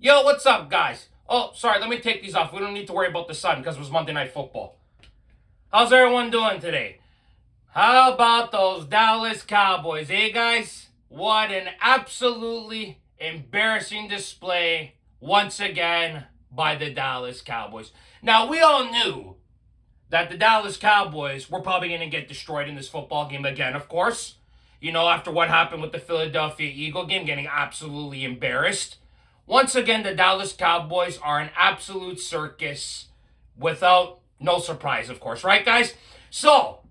Yo, what's up, guys? Oh, sorry, let me take these off. We don't need to worry about the sun because it was Monday Night Football. How's everyone doing today? How about those Dallas Cowboys, eh, guys? What an absolutely embarrassing display once again by the Dallas Cowboys. Now, we all knew that the Dallas Cowboys were probably going to get destroyed in this football game again, of course. You know, after what happened with the Philadelphia Eagle game, getting absolutely embarrassed. Once again, the Dallas Cowboys are an absolute circus without no surprise, of course, right, guys? So,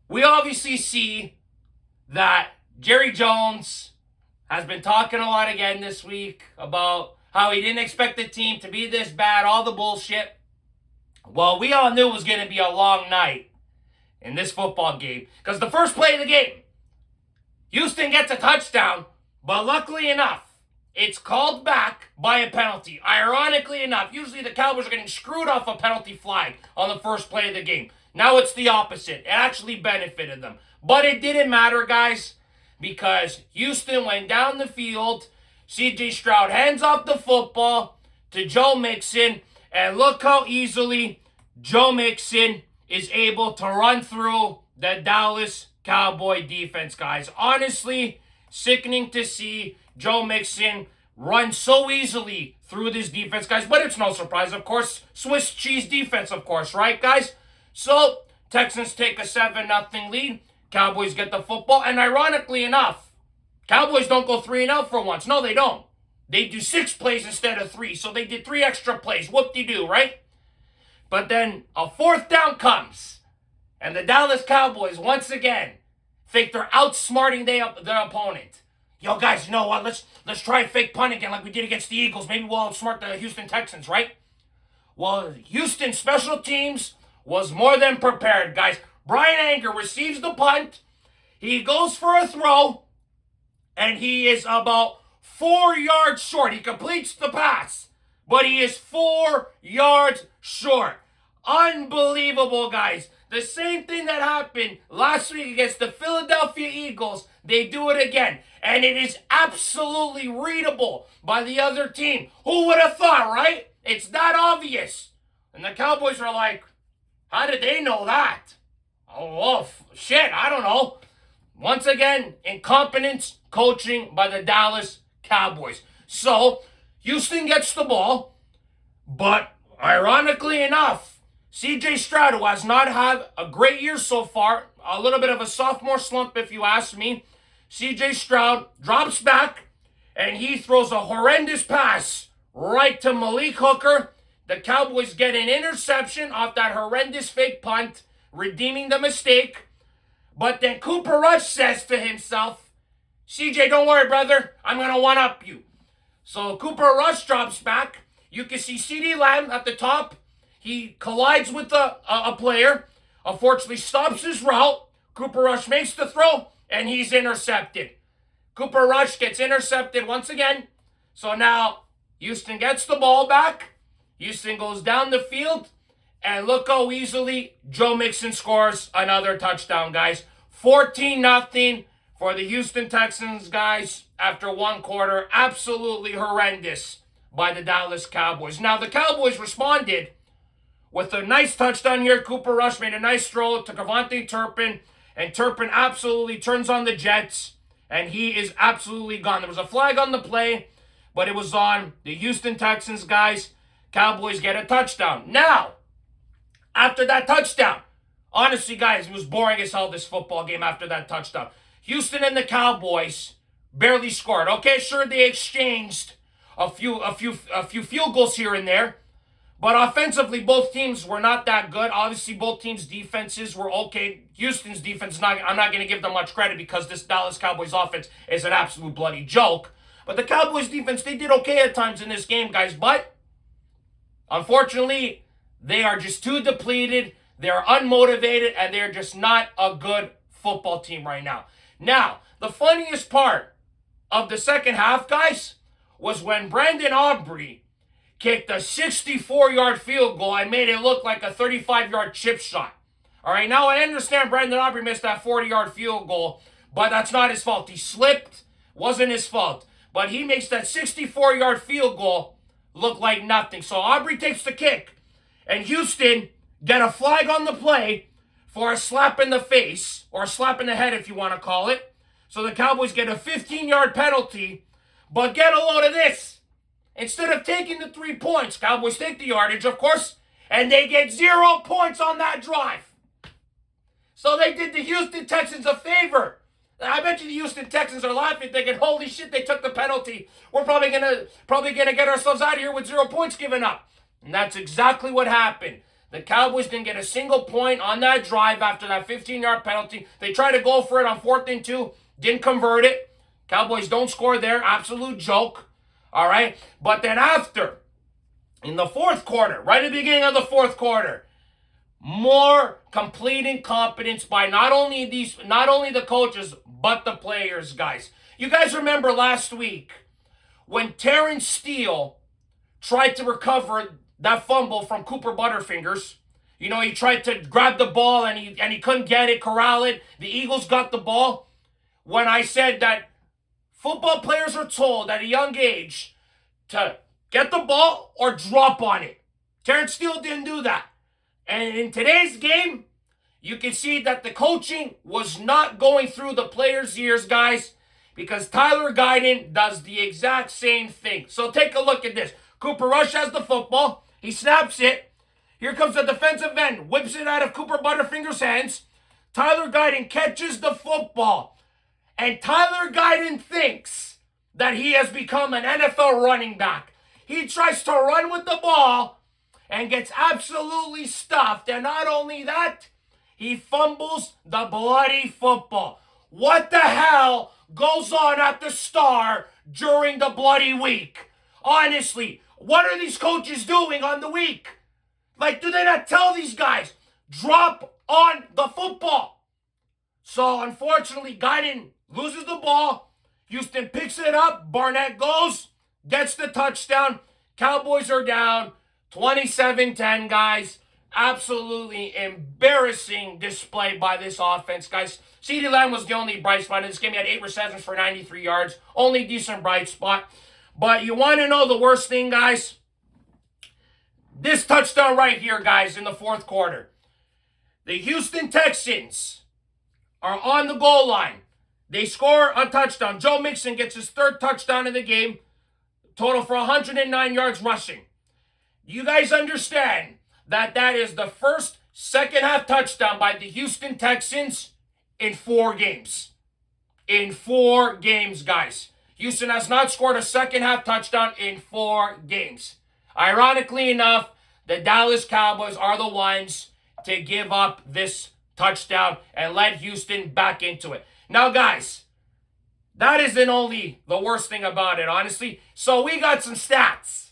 we obviously see that Jerry Jones has been talking a lot again this week about how he didn't expect the team to be this bad, all the bullshit. Well, we all knew it was going to be a long night in this football game because the first play of the game, Houston gets a touchdown, but luckily enough, it's called back by a penalty. Ironically enough, usually the Cowboys are getting screwed off a penalty flag on the first play of the game. Now it's the opposite. It actually benefited them. But it didn't matter, guys, because Houston went down the field. C.J. Stroud hands off the football to Joe Mixon, and look how easily Joe Mixon is able to run through the Dallas Cowboy defense, guys. Honestly, sickening to see Joe Mixon run so easily through this defense, guys. But it's no surprise, of course. Swiss cheese defense, of course, right, guys? So, Texans take a 7-0 lead. Cowboys get the football. And ironically enough, Cowboys don't go 3-0 for once. No, they don't. They do 6 plays instead of 3. So they did 3 extra plays. Whoop-de-doo, right? But then a 4th down comes. And the Dallas Cowboys, once again, think they're outsmarting their opponent. Yo, guys, you know what? Let's try a fake punt again like we did against the Eagles. Maybe we'll outsmart the Houston Texans, right? Well, Houston special teams was more than prepared, guys. Brian Anger receives the punt. He goes for a throw, and he is about 4 yards short. He completes the pass, but he is 4 yards short. Unbelievable, guys. The same thing that happened last week against the Philadelphia Eagles, they do it again. And it is absolutely readable by the other team. Who would have thought, right? It's that obvious. And the Cowboys are like, how did they know that? Oh, shit, I don't know. Once again, incompetence coaching by the Dallas Cowboys. So, Houston gets the ball, but ironically enough, C.J. Stroud, who has not had a great year so far, a little bit of a sophomore slump if you ask me, C.J. Stroud drops back, and he throws a horrendous pass right to Malik Hooker. The Cowboys get an interception off that horrendous fake punt, redeeming the mistake. But then Cooper Rush says to himself, CJ, don't worry, brother. I'm going to one-up you. So Cooper Rush drops back. You can see CeeDee Lamb at the top. He collides with a player. Unfortunately, stops his route. Cooper Rush makes the throw, and he's intercepted. Cooper Rush gets intercepted once again. So now Houston gets the ball back. Houston goes down the field. And look how easily Joe Mixon scores another touchdown, guys. 14-0 for the Houston Texans, guys, after one quarter. Absolutely horrendous by the Dallas Cowboys. Now, the Cowboys responded with a nice touchdown here. Cooper Rush made a nice throw to Kevontae Turpin. And Turpin absolutely turns on the Jets. And he is absolutely gone. There was a flag on the play, but it was on the Houston Texans, guys. Cowboys get a touchdown. Now, after that touchdown, honestly, guys, it was boring as hell, this football game after that touchdown. Houston and the Cowboys barely scored. Okay, sure, they exchanged a few field goals here and there, but offensively, both teams were not that good. Obviously, both teams' defenses were okay. Houston's defense, I'm not going to give them much credit because this Dallas Cowboys offense is an absolute bloody joke. But the Cowboys defense, they did okay at times in this game, guys. But, unfortunately, they are just too depleted. They're unmotivated, and they're just not a good football team right now. Now, the funniest part of the second half, guys, was when Brandon Aubrey kicked a 64-yard field goal and made it look like a 35-yard chip shot. All right, now I understand Brandon Aubrey missed that 40-yard field goal, but that's not his fault. He slipped. Wasn't his fault. But he makes that 64-yard field goal look like nothing. So Aubrey takes the kick. And Houston get a flag on the play for a slap in the face, or a slap in the head if you want to call it. So the Cowboys get a 15-yard penalty. But get a load of this. Instead of taking the 3 points, Cowboys take the yardage, of course, and they get 0 points on that drive. So they did the Houston Texans a favor. I bet you the Houston Texans are laughing, thinking, holy shit, they took the penalty. We're probably gonna get ourselves out of here with 0 points given up. And that's exactly what happened. The Cowboys didn't get a single point on that drive after that 15-yard penalty. They tried to go for it on 4th and 2, didn't convert it. Cowboys don't score there, absolute joke. All right, but then after, in the 4th quarter, right at the beginning of the 4th quarter, more complete incompetence by not only the coaches, but the players, guys. You guys remember last week when Terrence Steele tried to recover that fumble from Cooper Butterfingers. You know, he tried to grab the ball and he couldn't get it, corral it. The Eagles got the ball. When I said that football players are told at a young age to get the ball or drop on it. Terrence Steele didn't do that. And in today's game, you can see that the coaching was not going through the players' ears, guys, because Tyler Guyton does the exact same thing. So take a look at this. Cooper Rush has the football. He snaps it. Here comes the defensive end. Whips it out of Cooper Butterfinger's hands. Tyler Guyton catches the football. And Tyler Guyton thinks that he has become an NFL running back. He tries to run with the ball and gets absolutely stuffed. And not only that, he fumbles the bloody football. What the hell goes on at the Star during the bloody week? Honestly, what are these coaches doing on the week? Like, do they not tell these guys, drop on the football? So, unfortunately, Guyton loses the ball. Houston picks it up. Barnett goes, gets the touchdown. Cowboys are down 27-10, guys. Absolutely embarrassing display by this offense, guys. CeeDee Lamb was the only bright spot in this game. He had 8 receptions for 93 yards. Only decent bright spot. But you want to know the worst thing, guys? This touchdown right here, guys, in the 4th quarter. The Houston Texans are on the goal line. They score a touchdown. Joe Mixon gets his 3rd touchdown of the game. Total for 109 yards rushing. You guys understand that that is the first second-half touchdown by the Houston Texans in 4 games. In 4 games, guys. Houston has not scored a second-half touchdown in 4 games. Ironically enough, the Dallas Cowboys are the ones to give up this touchdown and let Houston back into it. Now, guys, that isn't only the worst thing about it, honestly. So we got some stats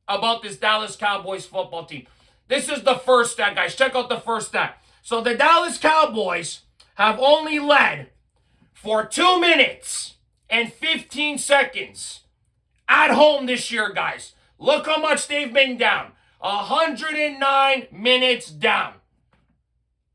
about this Dallas Cowboys football team. This is the first stat, guys. Check out the first stat. So the Dallas Cowboys have only led for 2 minutes and 15 seconds at home this year, guys. Look how much they've been down. 109 minutes down.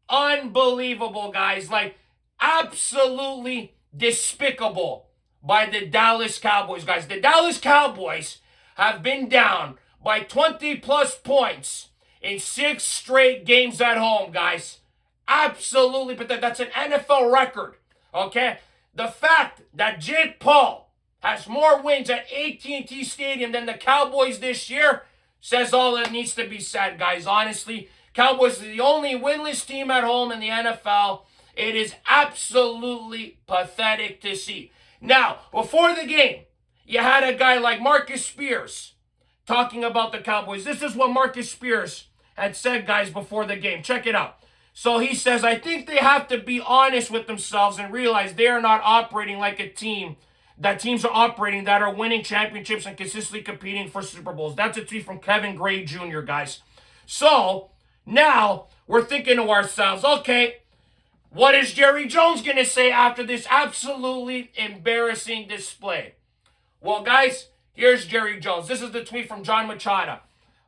Unbelievable, guys. Like, absolutely despicable by the Dallas Cowboys, guys. The Dallas Cowboys have been down by 20-plus points in 6 straight games at home, guys. Absolutely, but that's an NFL record, okay? The fact that Jake Paul has more wins at AT&T Stadium than the Cowboys this year says all that needs to be said, guys. Honestly, Cowboys are the only winless team at home in the NFL. It is absolutely pathetic to see. Now, before the game, you had a guy like Marcus Spears talking about the Cowboys. This is what Marcus Spears had said, guys, before the game. Check it out. So he says, I think they have to be honest with themselves and realize they are not operating like a team that teams are operating that are winning championships and consistently competing for Super Bowls. That's a tweet from Kevin Gray Jr., guys. So now we're thinking to ourselves, okay, what is Jerry Jones going to say after this absolutely embarrassing display? Well, guys, here's Jerry Jones. This is the tweet from John Machado.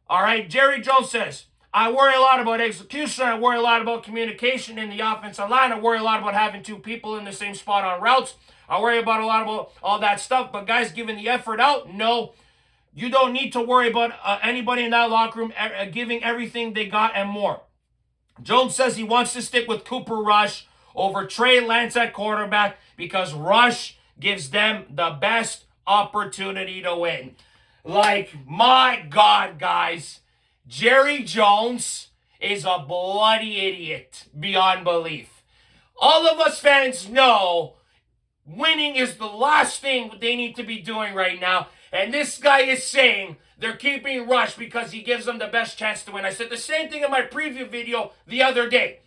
All right, Jerry Jones says, I worry a lot about execution. I worry a lot about communication in the offensive line. I worry a lot about having 2 people in the same spot on routes. I worry about a lot about all that stuff. But guys giving the effort out, no. You don't need to worry about anybody in that locker room giving everything they got and more. Jones says he wants to stick with Cooper Rush over Trey Lance at quarterback because Rush gives them the best opportunity to win. Like, my God, guys, Jerry Jones is a bloody idiot beyond belief. All of us fans know winning is the last thing they need to be doing right now. And this guy is saying they're keeping Rush because he gives them the best chance to win. I said the same thing in my preview video the other day.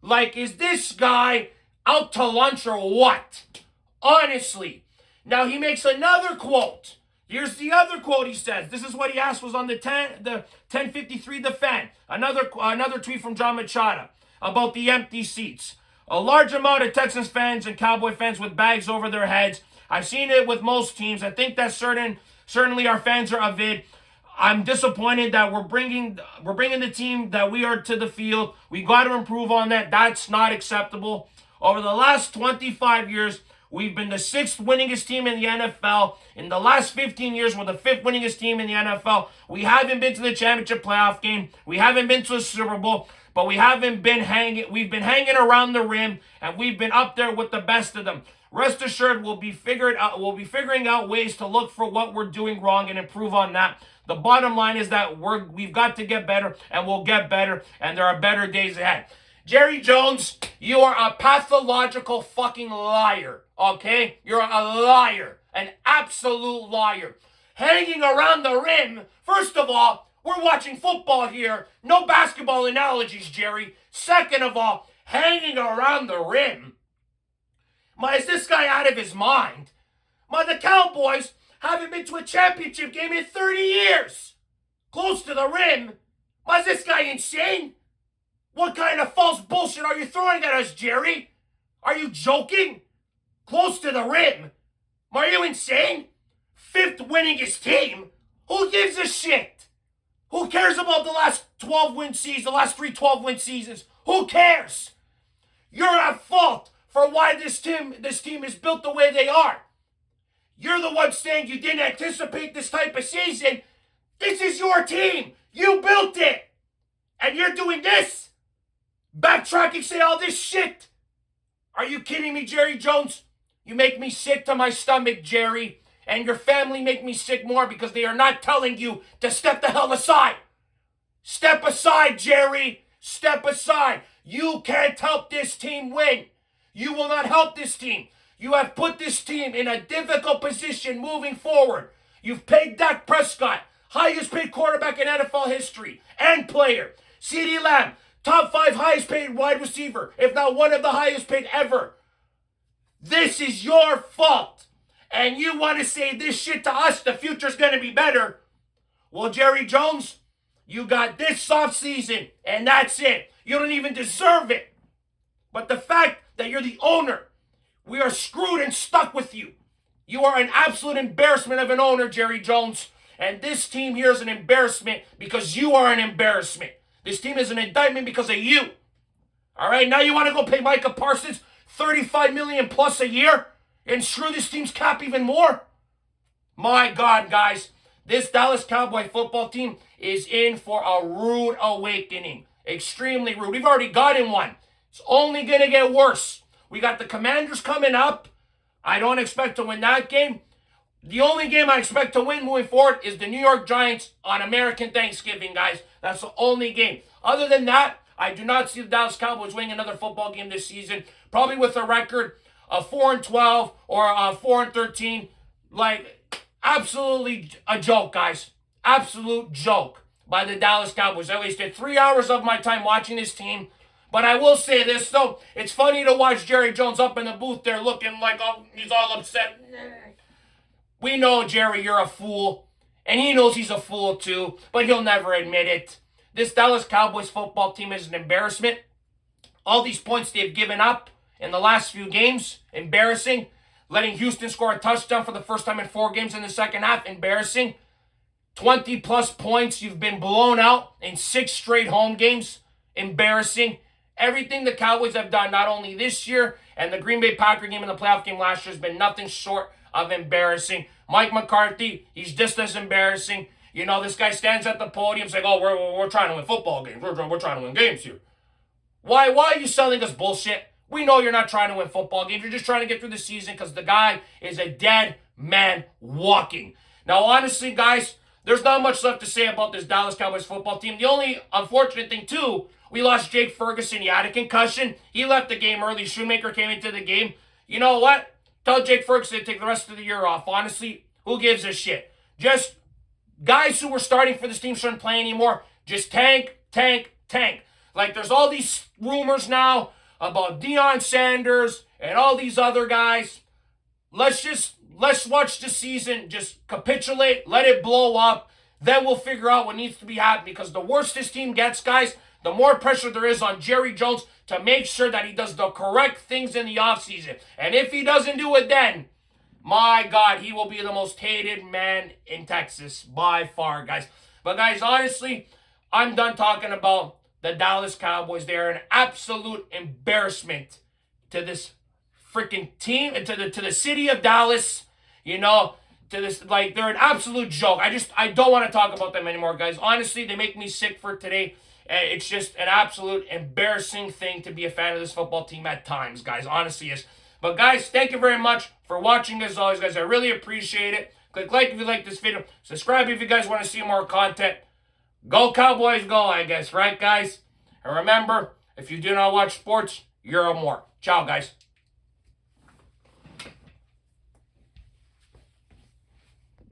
Like, is this guy out to lunch or what? Honestly. Now, he makes another quote. Here's the other quote he says. This is what he asked was on the 1053 The Fan. Another tweet from John Machado about the empty seats. A large amount of Texans fans and Cowboy fans with bags over their heads. I've seen it with most teams. I think that certainly our fans are avid. I'm disappointed that we're bringing the team that we are to the field. We got to improve on that. That's not acceptable. Over the last 25 years, we've been the 6th winningest team in the NFL. In the last 15 years, we're the 5th winningest team in the NFL. We haven't been to the championship playoff game. We haven't been to a Super Bowl, but we've been hanging around the rim, and we've been up there with the best of them. Rest assured, we'll be figuring out ways to look for what we're doing wrong and improve on that. The bottom line is that we've got to get better, and we'll get better, and there are better days ahead. Jerry Jones, you are a pathological fucking liar, okay? You're a liar, an absolute liar. Hanging around the rim, first of all, we're watching football here. No basketball analogies, Jerry. Second of all, hanging around the rim. Is this guy out of his mind? The Cowboys haven't been to a championship game in 30 years. Close to the rim. Is this guy insane? What kind of false bullshit are you throwing at us, Jerry? Are you joking? Close to the rim? Are you insane? 5th winningest team? Who gives a shit? Who cares about the last 12-win seasons, the last 3 12-win seasons? Who cares? You're at fault for why this team is built the way they are. You're the one saying you didn't anticipate this type of season. This is your team. You built it. And you're doing this? Backtracking, say all this shit? Are you kidding me, Jerry Jones? You make me sick to my stomach, Jerry. And your family make me sick more because they are not telling you to step the hell aside. Step aside, Jerry. Step aside. You can't help this team win. You will not help this team. You have put this team in a difficult position moving forward. You've paid Dak Prescott, highest paid quarterback in NFL history and player. CeeDee Lamb, top 5 highest paid wide receiver, if not one of the highest paid ever. This is your fault. And you want to say this shit to us, the future's going to be better. Well, Jerry Jones, you got this offseason, and that's it. You don't even deserve it. But the fact that you're the owner, we are screwed and stuck with you. You are an absolute embarrassment of an owner, Jerry Jones. And this team here is an embarrassment because you are an embarrassment. This team is an indictment because of you. All right, now you want to go pay Micah Parsons $35 million plus a year and screw this team's cap even more? My God, guys, this Dallas Cowboy football team is in for a rude awakening. Extremely rude. We've already gotten one. It's only going to get worse. We got the Commanders coming up. I don't expect to win that game. The only game I expect to win moving forward is the New York Giants on American Thanksgiving, guys. That's the only game. Other than that, I do not see the Dallas Cowboys winning another football game this season. Probably with a record of 4-12 or 4-13. Like, absolutely a joke, guys. Absolute joke by the Dallas Cowboys. I wasted 3 hours of my time watching this team. But I will say this, though. It's funny to watch Jerry Jones up in the booth there looking like he's all upset. We know, Jerry, you're a fool. And he knows he's a fool, too. But he'll never admit it. This Dallas Cowboys football team is an embarrassment. All these points they've given up in the last few games, embarrassing. Letting Houston score a touchdown for the first time in 4 games in the second half, embarrassing. 20-plus points. You've been blown out in 6 straight home games, embarrassing. Everything the Cowboys have done, not only this year And the Green Bay Packer game in the playoff game last year has been nothing short of embarrassing. Mike McCarthy, he's just as embarrassing. You know, this guy stands at the podium saying, oh, we're trying to win football games. We're trying to win games here. Why are you selling us bullshit? We know you're not trying to win football games. You're just trying to get through the season because the guy is a dead man walking. Now, honestly, guys, there's not much left to say about this Dallas Cowboys football team. The only unfortunate thing, too, we lost Jake Ferguson. He had a concussion. He left the game early. Shoemaker came into the game. You know what? Tell Jake Ferguson to take the rest of the year off. Honestly, who gives a shit? Just guys who were starting for this team shouldn't play anymore. Just tank. Like, there's all these rumors now about Deion Sanders and all these other guys. Let's watch the season, just capitulate, let it blow up. Then we'll figure out what needs to be happening. Because the worse this team gets, guys, the more pressure there is on Jerry Jones to make sure that he does the correct things in the offseason. And if he doesn't do it then, my God, he will be the most hated man in Texas by far, guys. But, guys, honestly, I'm done talking about the Dallas Cowboys. They're an absolute embarrassment to this freaking team and to the city of Dallas. You know, to this, like, they're an absolute joke. I don't want to talk about them anymore, guys. Honestly, they make me sick for today. It's just an absolute embarrassing thing to be a fan of this football team at times, guys. Honestly, is. But, guys, thank you very much for watching, as always, guys. I really appreciate it. Click like if you like this video. Subscribe if you guys want to see more content. Go Cowboys, go, I guess. Right, guys? And remember, if you do not watch sports, you're a more. Ciao, guys.